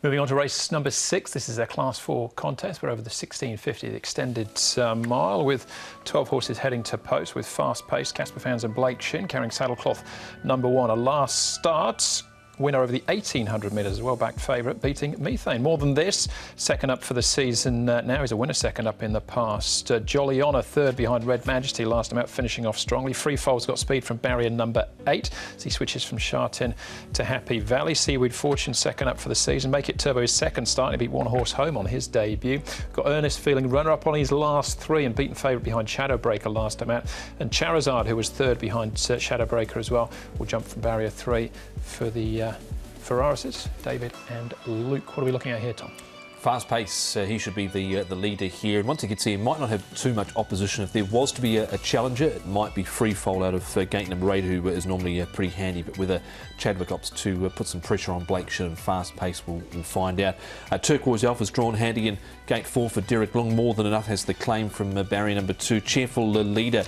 Moving on to race number 6. This is a Class 4 contest. We're over the 1650, the extended mile, with 12 horses heading to post with Fast Pace, Casper Fans and Blake Shin carrying saddlecloth number 1. A last start. Winner over the 1800 metres as well, backed favourite, beating Methane. More than this, second up for the season now. He's a winner, second up in the past. Jolly Honour, third behind Red Majesty, last time out, finishing off strongly. Freefall's got speed from barrier number 8 as he switches from Shartin to Happy Valley. Seaweed Fortune, second up for the season. Make It Turbo, his second start. He beat One Horse Home on his debut. Got Earnest Feeling, runner-up on his last 3 and beaten favourite behind Shadowbreaker last time out. And Charizard, who was third behind Shadowbreaker as well, will jump from barrier 3 for the Ferrarises. David and Luke, what are we looking at here, Tom? Fast Pace, he should be the leader here, and once he gets here, he might not have too much opposition. If there was to be a challenger, it might be Freefall out of gate number 8, who is normally pretty handy, but whether Chadwick opts to put some pressure on Blake Shin and Fast Pace, we'll find out. Turquoise Alpha's drawn handy in gate 4 for Derek Long. More Than Enough has the claim from barrier number 2. Cheerful leader.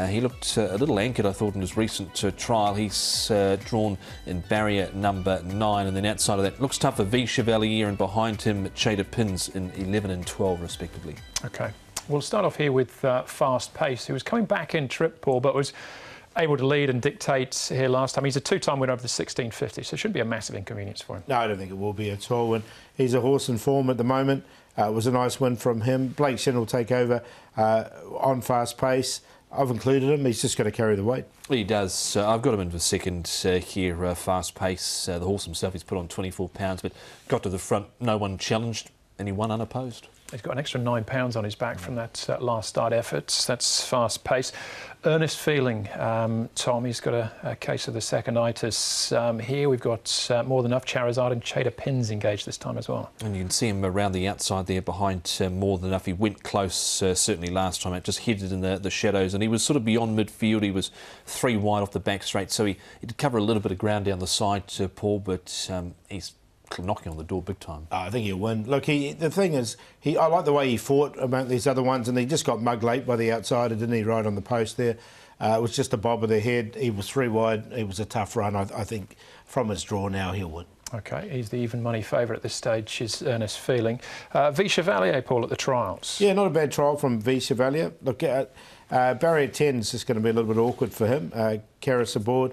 He looked a little anchored, I thought, in his recent trial. He's drawn in barrier number 9, and then outside of that, looks tough for V Chevalier, and behind him, Chada Pins in 11 and 12, respectively. OK. We'll start off here with Fast Pace, who was coming back in trip, Paul, but was able to lead and dictate here last time. He's a 2-time winner of the 1650, so it shouldn't be a massive inconvenience for him. No, I don't think it will be at all. And he's a horse in form at the moment. It was a nice win from him. Blake Shin will take over on Fast Pace. I've included him. He's just got to carry the weight. He does. I've got him in for second here, Fast Pace. The horse himself, he's put on 24 pounds, but got to the front. No one challenged, and he won unopposed. He's got an extra 9 pounds on his back from that last start effort. That's Fast Pace. Earnest Feeling, Tom, he's got a case of the second-itis. Here we've got More Than Enough, Charizard and Chada Pins engaged this time as well. And you can see him around the outside there behind More Than Enough. He went close, certainly last time out, just headed in the shadows, and he was sort of beyond midfield. He was 3 wide off the back straight, so he did cover a little bit of ground down the side, Paul, but he's knocking on the door big time. I think he'll win. Look, the thing is, I like the way he fought about these other ones, and he just got mugged late by the outsider, didn't he, right on the post there. It was just a bob of the head. He was 3 wide. It was a tough run. I think from his draw now, he'll win. OK, he's the even money favourite at this stage, is Earnest Feeling. V Chevalier, Paul, at the trials. Yeah, not a bad trial from V Chevalier. Look, barrier 10 is just going to be a little bit awkward for him. Karis aboard.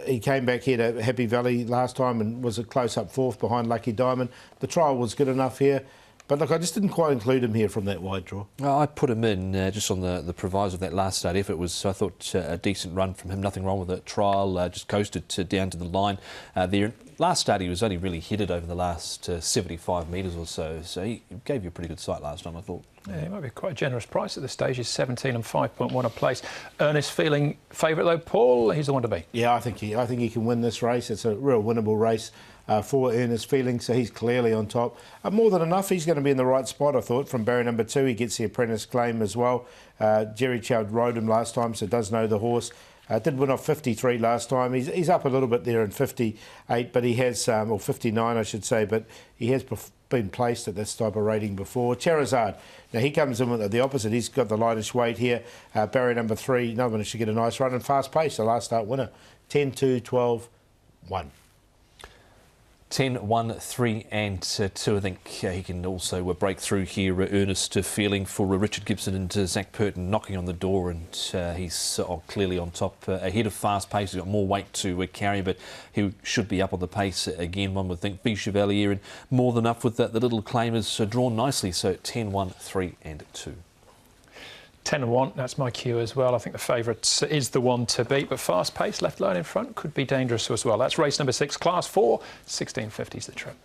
He came back here to Happy Valley last time and was a close-up 4th behind Lucky Diamond. The trial was good enough here. But look, I just didn't quite include him here from that wide draw. I put him in just on the proviso of that last start effort. Was, I thought, a decent run from him. Nothing wrong with the trial. Just coasted down to the line. There, last start he was only really headed over the last 75 metres or so. So he gave you a pretty good sight last time, I thought. Yeah, it might be quite a generous price at this stage. He's 17 and 5.1 a place. Earnest Feeling favourite though, Paul. He's the one to beat. Yeah, I think he can win this race. It's a real winnable race for Earnest Feeling, so he's clearly on top. More Than Enough, he's going to be in the right spot, I thought, from barrier number 2. He gets the apprentice claim as well. Jerry Choud rode him last time, so does know the horse. Did win off 53 last time. He's up a little bit there in 58, but he has, or 59 I should say, but he has been placed at this type of rating before. Charizard, now he comes in with the opposite. He's got the lightest weight here. Barrier number 3, no one should get a nice run. And Fast Pace, the last start winner. 10, 2, 12, 1. 10, 1, 3 and 2. I think he can also break through here. Earnest Feeling for Richard Gibson and Zach Purton knocking on the door, and he's clearly on top. Ahead of Fast Pace, he's got more weight to carry, but he should be up on the pace again, one would think. V Chevalier and More Than Enough with the little claimers drawn nicely, so 10, 1, 3 and 2. 10 and 1, that's my cue as well. I think the favourite is the one to beat, but Fast Pace, left alone in front, could be dangerous as well. That's race number 6, Class 4, 1650's the trip.